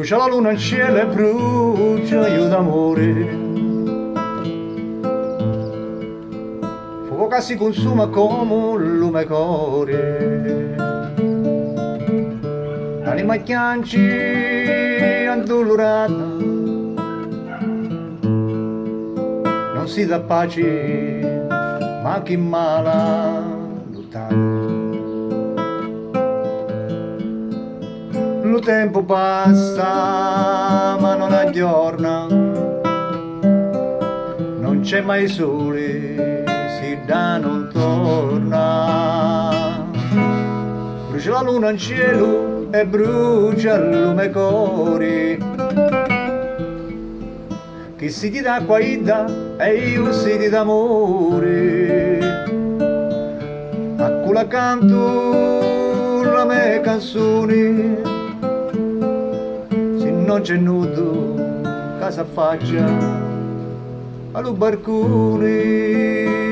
Brucia la luna in cielo e brucia io d'amore. Fuoco che si consuma come un lume core. L'anima chianci addolorata, non si dà pace, ma chi mala lottata. Lo tempo passa ma non aggiorna, non c'è mai sole, si dà non torna. Brucia la luna in cielo e brucia il lume cori. Chi si ti dà qua ida e io si ti d'amore. A cui canto la mia canzone, se non c'è nudo casa faccia allo barcone.